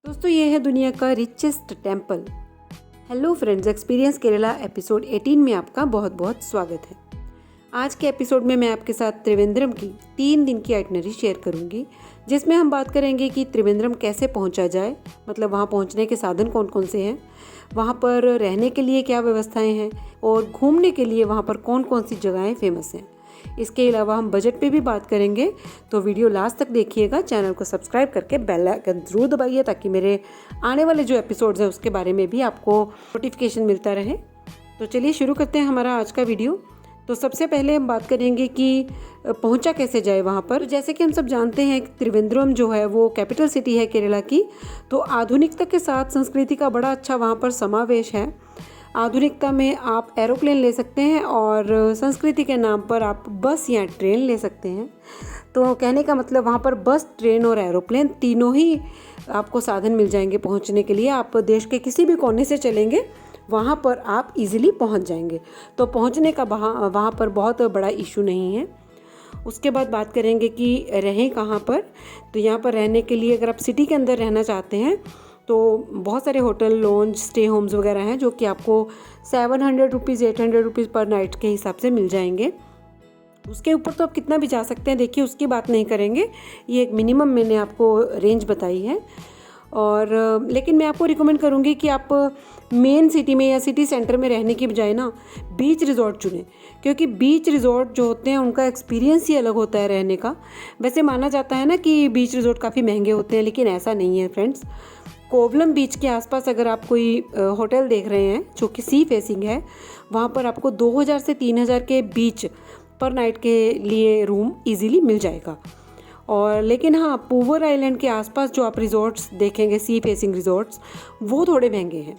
दोस्तों ये है दुनिया का richest temple. Hello friends, experience Kerala episode 18 में आपका बहुत बहुत स्वागत है। आज के एपिसोड में मैं आपके साथ त्रिवेंद्रम की 3 दिन की आइटनरी शेयर करूंगी, जिसमें हम बात करेंगे कि त्रिवेंद्रम कैसे पहुंचा जाए, मतलब वहां पहुंचने के साधन कौन कौन से हैं, वहां पर रहने के लिए क्या व्यवस्थाएं हैं और घूमने के लिए वहां पर कौन कौन सी जगहें फेमस हैं। इसके अलावा हम बजट पे भी बात करेंगे, तो वीडियो लास्ट तक देखिएगा। चैनल को सब्सक्राइब करके बेल आइकन ज़रूर दबाइए ताकि मेरे आने वाले जो एपिसोड्स हैं उसके बारे में भी आपको नोटिफिकेशन मिलता रहे। तो चलिए शुरू करते हैं हमारा आज का वीडियो। तो सबसे पहले हम बात करेंगे कि पहुंचा कैसे जाए वहाँ पर। जैसे कि हम सब जानते हैं कि त्रिवेंद्रम जो है वो कैपिटल सिटी है केरला की, तो आधुनिकता के साथ संस्कृति का बड़ा अच्छा वहाँ पर समावेश है। आधुनिकता में आप एरोप्लेन ले सकते हैं और संस्कृति के नाम पर आप बस या ट्रेन ले सकते हैं। तो कहने का मतलब वहाँ पर बस, ट्रेन और एरोप्लेन तीनों ही आपको साधन मिल जाएंगे पहुँचने के लिए। आप देश के किसी भी कोने से चलेंगे वहाँ पर आप इजीली पहुँच जाएंगे। तो पहुँचने का वहाँ पर बहुत बड़ा इशू नहीं है। उसके बाद बात करेंगे कि रहें कहाँ पर। तो यहाँ पर रहने के लिए अगर आप सिटी के अंदर रहना चाहते हैं तो बहुत सारे होटल, लॉन्ज, स्टे होम्स वगैरह हैं जो कि आपको 700 रुपीज़ 800 रुपीज़ पर नाइट के हिसाब से मिल जाएंगे। उसके ऊपर तो आप कितना भी जा सकते हैं, देखिए उसकी बात नहीं करेंगे, ये एक मिनिमम मैंने आपको रेंज बताई है। और लेकिन मैं आपको रिकमेंड करूँगी कि आप मेन सिटी में या सिटी सेंटर में रहने की बजाय ना बीच रिजॉर्ट चुनें, क्योंकि बीच रिजॉर्ट जो होते हैं उनका एक्सपीरियंस ही अलग होता है रहने का। वैसे माना जाता है ना कि बीच रिजॉर्ट काफ़ी महंगे होते हैं, लेकिन ऐसा नहीं है फ्रेंड्स। कोवलम बीच के आसपास अगर आप कोई होटल देख रहे हैं जो कि सी फेसिंग है, वहाँ पर आपको 2000 से 3000 के बीच पर नाइट के लिए रूम इजीली मिल जाएगा। और लेकिन हाँ, पूवर आइलैंड के आसपास जो आप रिजॉर्ट्स देखेंगे, सी फेसिंग रिजॉर्ट्स, वो थोड़े महंगे हैं।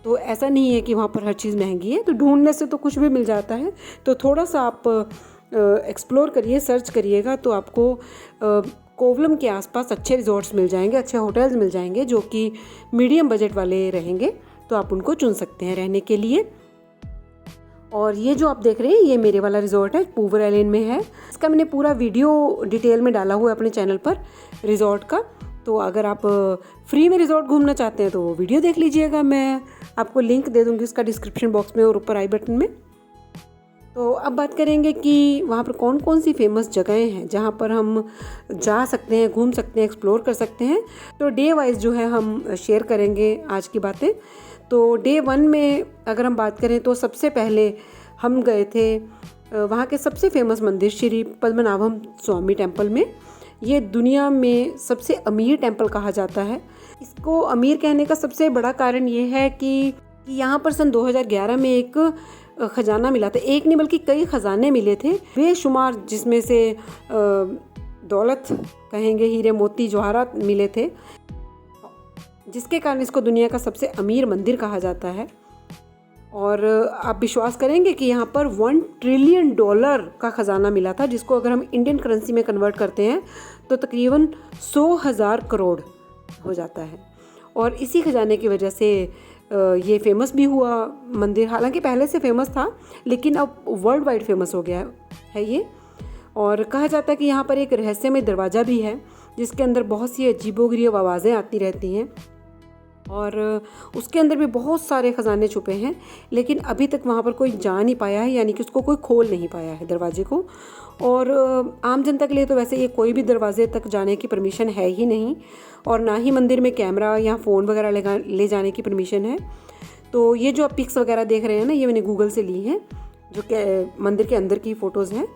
तो ऐसा नहीं है कि वहाँ पर हर चीज़ महंगी है, तो ढूंढने से तो कुछ भी मिल जाता है। तो थोड़ा सा आप एक्सप्लोर करिए, सर्च करिएगा, तो आपको कोवलम के आसपास अच्छे रिजॉर्ट्स मिल जाएंगे, अच्छे होटल्स मिल जाएंगे जो कि मीडियम बजट वाले रहेंगे। तो आप उनको चुन सकते हैं रहने के लिए। और ये जो आप देख रहे हैं ये मेरे वाला रिजॉर्ट है, पूवर आइलैंड में है। इसका मैंने पूरा वीडियो डिटेल में डाला हुआ है अपने चैनल पर रिजॉर्ट का। तो अगर आप फ्री में रिजॉर्ट घूमना चाहते हैं तो वो वीडियो देख लीजिएगा, मैं आपको लिंक दे दूँगी उसका डिस्क्रिप्शन बॉक्स में और ऊपर आई बटन में। तो अब बात करेंगे कि वहाँ पर कौन कौन सी फेमस जगहें हैं जहाँ पर हम जा सकते हैं, घूम सकते हैं, एक्सप्लोर कर सकते हैं। तो डे वाइज जो है हम शेयर करेंगे आज की बातें। तो डे 1 में अगर हम बात करें तो सबसे पहले हम गए थे वहाँ के सबसे फेमस मंदिर श्री पद्मनाभम स्वामी टेम्पल में। ये दुनिया में सबसे अमीर टेम्पल कहा जाता है। इसको अमीर कहने का सबसे बड़ा कारण ये है कि यहाँ पर सन 2011 में एक खजाना मिला था। एक नहीं बल्कि कई खजाने मिले थे बेशुमार, जिसमें से दौलत कहेंगे, हीरे मोती जवाहरात मिले थे, जिसके कारण इसको दुनिया का सबसे अमीर मंदिर कहा जाता है। और आप विश्वास करेंगे कि यहाँ पर $1 ट्रिलियन का खजाना मिला था, जिसको अगर हम इंडियन करेंसी में कन्वर्ट करते हैं तो तकरीबन 100,000 करोड़ हो जाता है। और इसी खजाने की वजह से ये फेमस भी हुआ मंदिर। हालांकि पहले से फेमस था लेकिन अब वर्ल्ड वाइड फेमस हो गया है ये। और कहा जाता है कि यहाँ पर एक रहस्यमय दरवाज़ा भी है जिसके अंदर बहुत सी अजीबोगरीब आवाज़ें आती रहती हैं और उसके अंदर भी बहुत सारे ख़जाने छुपे हैं, लेकिन अभी तक वहाँ पर कोई जा नहीं पाया है, यानी कि उसको कोई खोल नहीं पाया है दरवाजे को। और आम जनता के लिए तो वैसे ये कोई भी दरवाजे तक जाने की परमिशन है ही नहीं, और ना ही मंदिर में कैमरा या फ़ोन वगैरह ले जाने की परमिशन है। तो ये जो आप पिक्स वगैरह देख रहे हैं ना, ये मैंने गूगल से ली हैं, जो कि मंदिर के अंदर की फ़ोटोज़ हैं।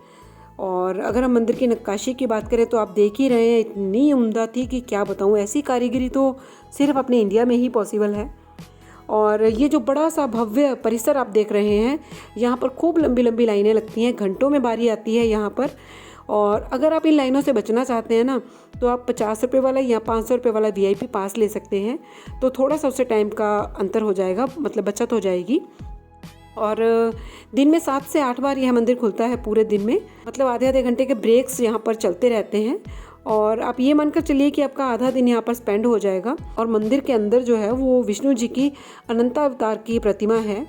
और अगर हम मंदिर की नक्काशी की बात करें तो आप देख ही रहे हैं, इतनी उम्दा थी कि क्या बताऊँ। ऐसी कारीगरी तो सिर्फ अपने इंडिया में ही पॉसिबल है। और ये जो बड़ा सा भव्य परिसर आप देख रहे हैं, यहाँ पर खूब लंबी लंबी लाइनें लगती हैं, घंटों में बारी आती है यहाँ पर। और अगर आप इन लाइनों से बचना चाहते हैं ना, तो आप 50 रुपये वाला या 500 रुपये वाला VIP पास ले सकते हैं। तो थोड़ा सा उससे टाइम का अंतर हो जाएगा, मतलब बचत हो जाएगी। और दिन में 7 से 8 बार यह मंदिर खुलता है पूरे दिन में, मतलब आधे आधे घंटे के ब्रेक्स यहाँ पर चलते रहते हैं। और आप ये मानकर चलिए कि आपका आधा दिन यहाँ पर स्पेंड हो जाएगा। और मंदिर के अंदर जो है वो विष्णु जी की अनंता अवतार की प्रतिमा है,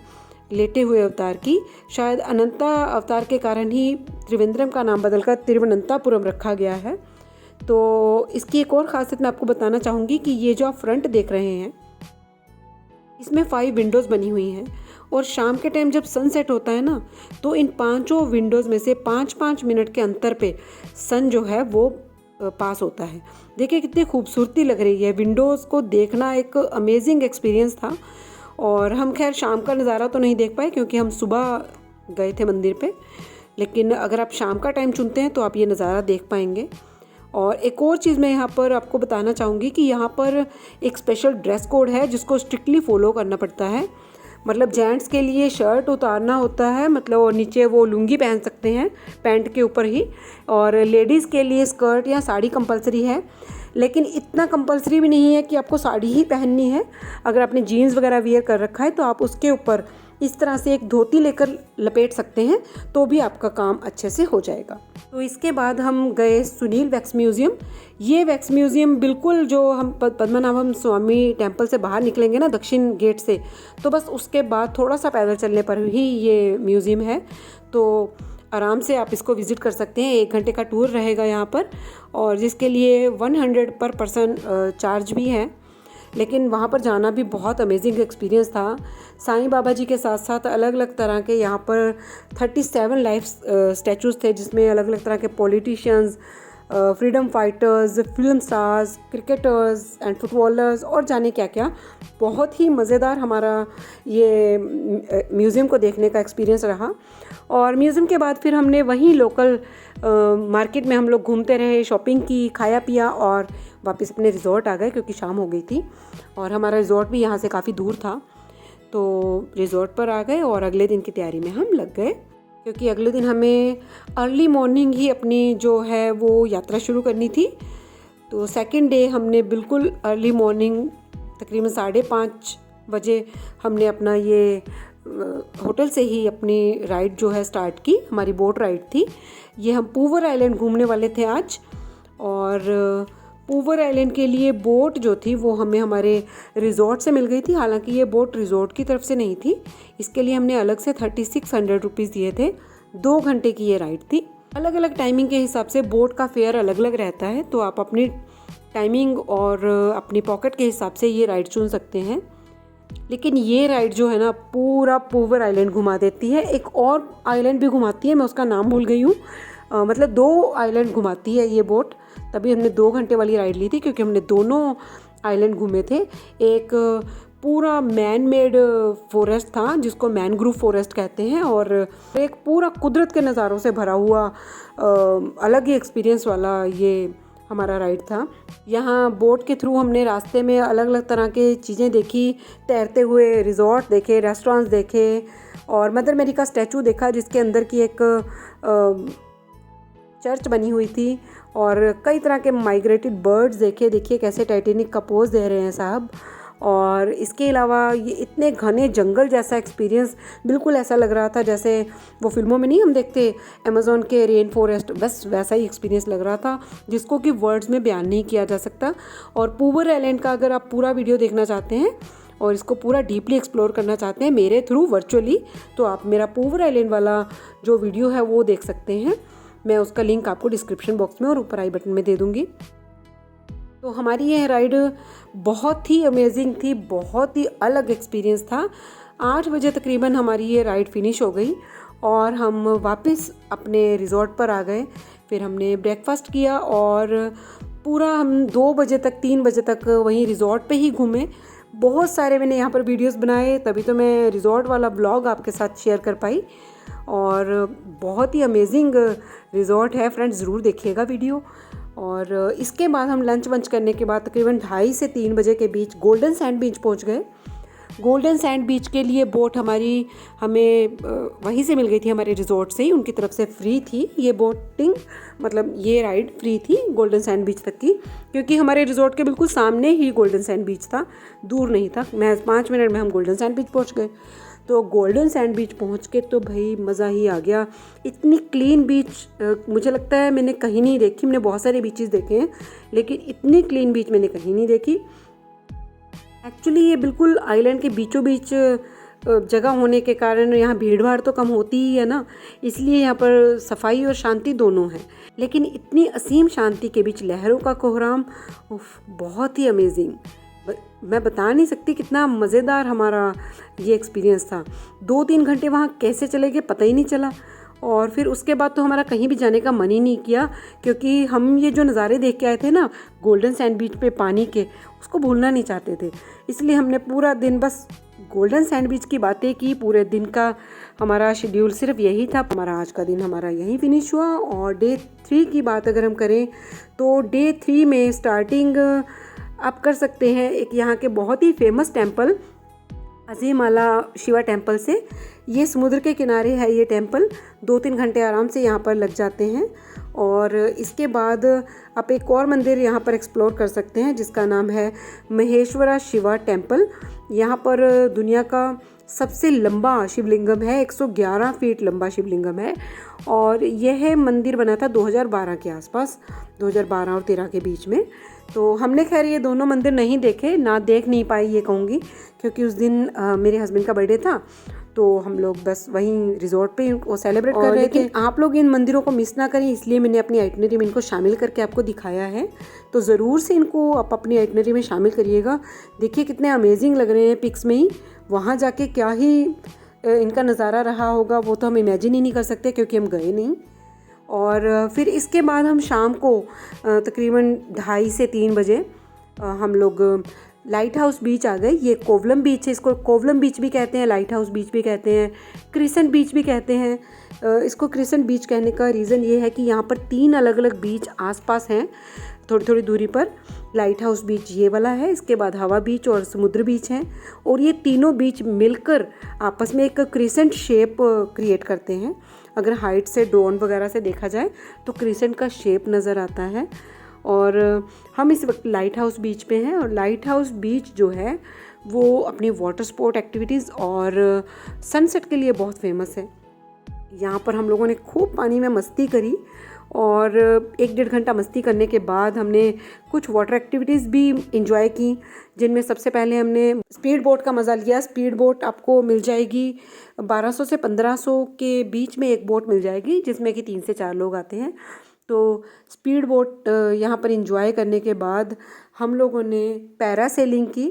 लेटे हुए अवतार की। शायद अनंता अवतार के कारण ही त्रिवेंद्रम का नाम बदलकर तिरुवनंतपुरम रखा गया है। तो इसकी एक और ख़ासियत मैं आपको बताना चाहूँगी कि ये जो आप फ्रंट देख रहे हैं, इसमें 5 विंडोज़ बनी हुई हैं और शाम के टाइम जब सनसेट होता है ना, तो इन पांचों विंडोज़ में से 5-5 मिनट के अंतर पे सन जो है वो पास होता है। देखिए कितनी खूबसूरती लग रही है। विंडोज़ को देखना एक अमेजिंग एक्सपीरियंस था। और हम खैर शाम का नज़ारा तो नहीं देख पाए क्योंकि हम सुबह गए थे मंदिर पे, लेकिन अगर आप शाम का टाइम चुनते हैं तो आप ये नज़ारा देख पाएंगे। और एक और चीज़ मैं यहाँ पर आपको बताना चाहूँगी कि यहाँ पर एक स्पेशल ड्रेस कोड है जिसको स्ट्रिक्टली फॉलो करना पड़ता है। मतलब जेंट्स के लिए शर्ट उतारना होता है, मतलब और नीचे वो लुंगी पहन सकते हैं पैंट के ऊपर ही, और लेडीज़ के लिए स्कर्ट या साड़ी कंपलसरी है। लेकिन इतना कंपलसरी भी नहीं है कि आपको साड़ी ही पहननी है। अगर आपने जीन्स वगैरह वियर कर रखा है तो आप उसके ऊपर इस तरह से एक धोती लेकर लपेट सकते हैं, तो भी आपका काम अच्छे से हो जाएगा। तो इसके बाद हम गए सुनील वैक्स म्यूज़ियम। ये वैक्स म्यूज़ियम बिल्कुल जो हम पद्मनाभम स्वामी टेम्पल से बाहर निकलेंगे ना दक्षिण गेट से, तो बस उसके बाद थोड़ा सा पैदल चलने पर ही ये म्यूज़ियम है। तो आराम से आप इसको विज़िट कर सकते हैं। 1 घंटे का टूर रहेगा यहाँ पर, और जिसके लिए 100 पर पर्सन चार्ज भी है। लेकिन वहाँ पर जाना भी बहुत अमेजिंग एक्सपीरियंस था। साईं बाबा जी के साथ साथ अलग अलग तरह के यहाँ पर 37 लाइफ स्टैचूज़ थे, जिसमें अलग अलग तरह के politicians, freedom fighters, film stars, cricketers and footballers और जाने क्या क्या। बहुत ही मज़ेदार हमारा ये म्यूज़ियम को देखने का एक्सपीरियंस रहा। और म्यूज़ियम के बाद फिर हमने वहीं लोकल मार्केट में हम लोग घूमते रहे, शॉपिंग की, खाया पिया और वापस अपने रिज़ॉर्ट आ गए क्योंकि शाम हो गई थी और हमारा रिज़ॉर्ट भी यहाँ से काफ़ी दूर था। तो रिज़ॉर्ट पर आ गए और अगले दिन की तैयारी में हम लग गए, क्योंकि अगले दिन हमें अर्ली मॉर्निंग ही अपनी जो है वो यात्रा शुरू करनी थी। तो सेकंड डे हमने बिल्कुल अर्ली मॉर्निंग तकरीबन 5:30 बजे हमने अपना ये होटल से ही अपनी राइड जो है स्टार्ट की। हमारी बोट राइड थी। ये हम पूवर आइलैंड घूमने वाले थे आज, और पूवर आइलैंड के लिए बोट जो थी वो हमें हमारे रिज़ॉर्ट से मिल गई थी। हालांकि ये बोट रिज़ॉर्ट की तरफ से नहीं थी, इसके लिए हमने अलग से 3600 रुपीज़ दिए थे। 2 घंटे की ये राइड थी। अलग अलग टाइमिंग के हिसाब से बोट का फेयर अलग अलग रहता है, तो आप अपनी टाइमिंग और अपनी पॉकेट के हिसाब से ये राइड चुन सकते हैं। लेकिन ये राइड जो है ना पूरा पूवर आइलैंड घुमा देती है। एक और आइलैंड भी घुमाती है, मैं उसका नाम भूल गई हूँ। मतलब 2 आइलैंड घुमाती है ये बोट। तभी हमने 2 घंटे वाली राइड ली थी क्योंकि हमने दोनों आइलैंड घूमे थे। एक पूरा मैन मेड फॉरेस्ट था जिसको मैनग्रूव फॉरेस्ट कहते हैं, और एक पूरा कुदरत के नज़ारों से भरा हुआ अलग ही एक्सपीरियंस वाला ये हमारा राइड था। यहाँ बोट के थ्रू हमने रास्ते में अलग अलग तरह के चीज़ें देखी, तैरते हुए रिज़ॉर्ट देखे, रेस्टोरेंट्स देखे, और मदर मेरी का स्टैचू देखा जिसके अंदर की एक चर्च बनी हुई थी, और कई तरह के माइग्रेटेड बर्ड्स देखे। देखिए कैसे टाइटेनिक का पोज दे रहे हैं साहब। और इसके अलावा ये इतने घने जंगल जैसा एक्सपीरियंस, बिल्कुल ऐसा लग रहा था जैसे वो फिल्मों में नहीं हम देखते अमेज़न के रेन फॉरेस्ट, बस वैसा ही एक्सपीरियंस लग रहा था जिसको कि वर्ड्स में बयान नहीं किया जा सकता। और पूवर आइलैंड का अगर आप पूरा वीडियो देखना चाहते हैं और इसको पूरा डीपली एक्सप्लोर करना चाहते हैं मेरे थ्रू वर्चुअली, तो आप मेरा पूवर आइलैंड वाला जो वीडियो है वो देख सकते हैं। मैं उसका लिंक आपको डिस्क्रिप्शन बॉक्स में और ऊपर आई बटन में दे दूँगी। तो हमारी यह राइड बहुत ही अमेजिंग थी, बहुत ही अलग एक्सपीरियंस था। 8 बजे तकरीबन हमारी ये राइड फिनिश हो गई और हम वापस अपने रिज़ॉर्ट पर आ गए। फिर हमने ब्रेकफास्ट किया और पूरा हम 2 बजे तक 3 बजे तक वहीं रिज़ॉर्ट पे ही घूमे। बहुत सारे मैंने यहाँ पर वीडियोस बनाए, तभी तो मैं रिज़ॉर्ट वाला ब्लॉग आपके साथ शेयर कर पाई। और बहुत ही अमेजिंग रिज़ॉर्ट है फ्रेंड्स, ज़रूर देखिएगा वीडियो। और इसके बाद हम लंच वंच करने के बाद तकरीबन 2:30 से 3 बजे के बीच गोल्डन सैंड बीच पहुंच गए। गोल्डन सैंड बीच के लिए बोट हमें वहीं से मिल गई थी, हमारे रिज़ॉर्ट से ही, उनकी तरफ से फ्री थी ये बोटिंग, मतलब ये राइड फ्री थी गोल्डन सैंड बीच तक की, क्योंकि हमारे रिज़ॉर्ट के बिल्कुल सामने ही गोल्डन सैंड बीच था, दूर नहीं था। महज 5 मिनट में हम गोल्डन सैंड बीच पहुँच गए। तो गोल्डन सैंड बीच पहुंच के तो भाई मज़ा ही आ गया। इतनी क्लीन बीच मुझे लगता है मैंने कहीं नहीं देखी। मैंने बहुत सारे बीचेस देखे हैं लेकिन इतनी क्लीन बीच मैंने कहीं नहीं देखी। एक्चुअली ये बिल्कुल आइलैंड के बीचों बीच जगह होने के कारण यहाँ भीड़ भाड़ तो कम होती ही है ना, इसलिए यहाँ पर सफाई और शांति दोनों है। लेकिन इतनी असीम शांति के बीच लहरों का कोहराम, उफ, बहुत ही अमेजिंग। मैं बता नहीं सकती कितना मज़ेदार हमारा ये एक्सपीरियंस था। 2-3 घंटे वहाँ कैसे चले गए पता ही नहीं चला। और फिर उसके बाद तो हमारा कहीं भी जाने का मन ही नहीं किया, क्योंकि हम ये जो नज़ारे देख के आए थे ना गोल्डन सैंड बीच पे पानी के, उसको भूलना नहीं चाहते थे। इसलिए हमने पूरा दिन बस गोल्डन सैंड बीच की बातें की। पूरे दिन का हमारा शेड्यूल सिर्फ यही था। हमारा आज का दिन हमारा यहीं फिनिश हुआ। और डे 3 की बात अगर हम करें तो डे 3 में स्टार्टिंग आप कर सकते हैं एक यहाँ के बहुत ही फेमस टेम्पल अजीमाला शिवा टेम्पल से। ये समुद्र के किनारे है ये टेम्पल। 2-3 घंटे आराम से यहाँ पर लग जाते हैं। और इसके बाद आप एक और मंदिर यहाँ पर एक्सप्लोर कर सकते हैं जिसका नाम है महेश्वरा शिवा टेम्पल। यहाँ पर दुनिया का सबसे लंबा शिवलिंगम है, 111 फीट लंबा शिवलिंगम है। और यह मंदिर बना था 2012 के आसपास, 2012 और 13 के बीच में। तो हमने खैर ये दोनों मंदिर नहीं देखे, ना देख नहीं पाई ये कहूँगी, क्योंकि उस दिन मेरे हस्बैंड का बर्थडे था, तो हम लोग बस वहीं रिजॉर्ट पे वो सेलिब्रेट कर रहे थे। आप लोग इन मंदिरों को मिस ना करें, इसलिए मैंने अपनी आइटनरी में इनको शामिल करके आपको दिखाया है। तो ज़रूर से इनको आप अपनी आइटनरी में शामिल करिएगा। देखिए कितने अमेजिंग लग रहे हैं पिक्स में ही। वहाँ जाके क्या ही इनका नज़ारा रहा होगा वो तो हम इमेजिन ही नहीं कर सकते, क्योंकि हम गए नहीं। और फिर इसके बाद हम शाम को तकरीबन 2:30 से 3 बजे हम लोग लाइट हाउस बीच आ गए। ये कोवलम बीच है, इसको कोवलम बीच भी कहते हैं, लाइट हाउस बीच भी कहते हैं, क्रिसेंट बीच भी कहते हैं। इसको क्रिसेंट बीच कहने का रीज़न ये है कि यहाँ पर 3 अलग अलग बीच आसपास हैं थोड़ी थोड़ी दूरी पर। लाइट हाउस बीच ये वाला है, इसके बाद हवा बीच और समुद्र बीच हैं। और ये तीनों बीच मिलकर आपस में एक क्रिसेंट शेप क्रिएट करते हैं। अगर हाइट से ड्रोन वगैरह से देखा जाए तो क्रिसेंट का शेप नज़र आता है। और हम इस वक्त लाइट हाउस बीच पे हैं। और लाइट हाउस बीच जो है वो अपनी वाटर स्पोर्ट एक्टिविटीज़ और सनसेट के लिए बहुत फेमस है। यहाँ पर हम लोगों ने खूब पानी में मस्ती करी और 1-1.5 घंटा मस्ती करने के बाद हमने कुछ वाटर एक्टिविटीज़ भी इंजॉय की, जिनमें सबसे पहले हमने स्पीड बोट का मज़ा लिया। स्पीड बोट आपको मिल जाएगी 1200 से 1500 के बीच में एक बोट मिल जाएगी, जिसमें कि 3 से 4 लोग आते हैं। तो स्पीड बोट यहाँ पर इंजॉय करने के बाद हम लोगों ने पैरासेलिंग की।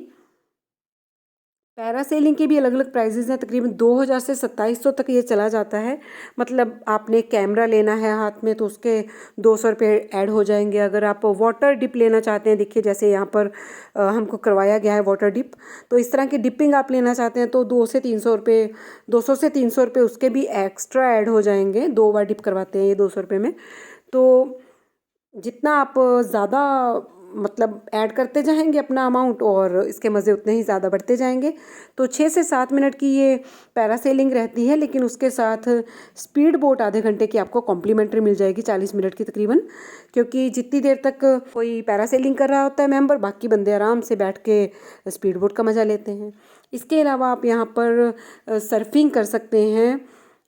पैरासेलिंग के भी अलग अलग प्राइजेज़ हैं, तकरीबन 2000 से 2700 तक ये चला जाता है। मतलब आपने कैमरा लेना है हाथ में तो उसके 200 रुपये ऐड हो जाएंगे। अगर आप वाटर डिप लेना चाहते हैं, देखिए जैसे यहाँ पर हमको करवाया गया है वाटर डिप, तो इस तरह की डिपिंग आप लेना चाहते हैं तो 200 से 300 रुपये, 200 से 300 रुपये उसके भी एक्स्ट्रा ऐड हो जाएंगे। 2 बार डिप करवाते हैं ये 200 रुपये में। तो जितना आप ज़्यादा मतलब ऐड करते जाएंगे अपना अमाउंट, और इसके मज़े उतने ही ज़्यादा बढ़ते जाएंगे। तो 6 से 7 मिनट की ये पैरासेलिंग रहती है, लेकिन उसके साथ स्पीड बोट आधे घंटे की आपको कॉम्प्लीमेंट्री मिल जाएगी, 40 मिनट की तकरीबन। क्योंकि जितनी देर तक कोई पैरासेलिंग कर रहा होता है मेंबर, बाकी बंदे आराम से बैठ के स्पीड बोट का मज़ा लेते हैं। इसके अलावा आप यहाँ पर सर्फिंग कर सकते हैं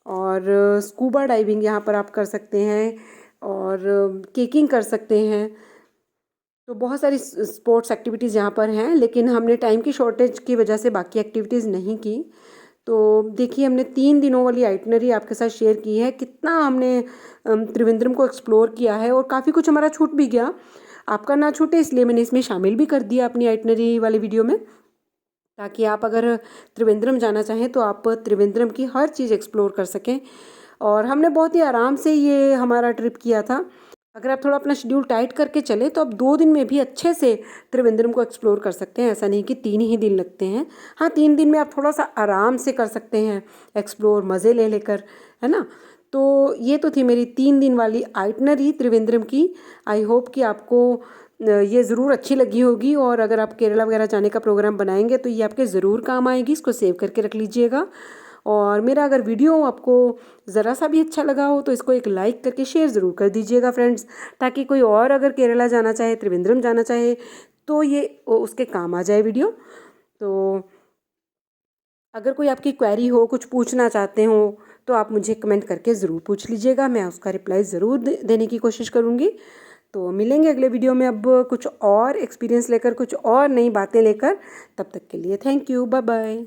और स्कूबा डाइविंग यहाँ पर आप कर सकते हैं और केकिंग कर सकते हैं। तो बहुत सारी स्पोर्ट्स एक्टिविटीज़ यहाँ पर हैं, लेकिन हमने टाइम की शॉर्टेज की वजह से बाकी एक्टिविटीज़ नहीं की। तो देखिए हमने 3 दिनों वाली आइटनरी आपके साथ शेयर की है। कितना हमने त्रिवेंद्रम को एक्सप्लोर किया है और काफ़ी कुछ हमारा छूट भी गया। आपका ना छूटे इसलिए मैंने इसमें शामिल भी कर दिया अपनी आइटनरी वाली वीडियो में, ताकि आप अगर त्रिवेंद्रम जाना चाहें तो आप त्रिवेंद्रम की हर चीज़ एक्सप्लोर कर सकें। और हमने बहुत ही आराम से ये हमारा ट्रिप किया था। अगर आप थोड़ा अपना शेड्यूल टाइट करके चले तो आप 2 दिन में भी अच्छे से त्रिवेंद्रम को एक्सप्लोर कर सकते हैं। ऐसा नहीं कि 3 ही दिन लगते हैं। हाँ, 3 दिन में आप थोड़ा सा आराम से कर सकते हैं एक्सप्लोर, मज़े ले लेकर, है ना। तो ये तो थी मेरी 3 दिन वाली आइटनरी त्रिवेंद्रम की। आई होप कि आपको ये ज़रूर अच्छी लगी होगी। और अगर आप केरला वगैरह जाने का प्रोग्राम बनाएंगे तो ये आपके ज़रूर काम आएगी। इसको सेव करके रख लीजिएगा। और मेरा अगर वीडियो आपको ज़रा सा भी अच्छा लगा हो तो इसको एक लाइक करके शेयर ज़रूर कर दीजिएगा फ्रेंड्स, ताकि कोई और अगर केरला जाना चाहे, त्रिवेंद्रम जाना चाहे तो ये उसके काम आ जाए वीडियो। तो अगर कोई आपकी क्वेरी हो, कुछ पूछना चाहते हो, तो आप मुझे कमेंट करके ज़रूर पूछ लीजिएगा। मैं उसका रिप्लाई ज़रूर देने की कोशिश करूँगी। तो मिलेंगे अगले वीडियो में अब कुछ और एक्सपीरियंस लेकर, कुछ और नई बातें लेकर। तब तक के लिए थैंक यू, बाय बाय।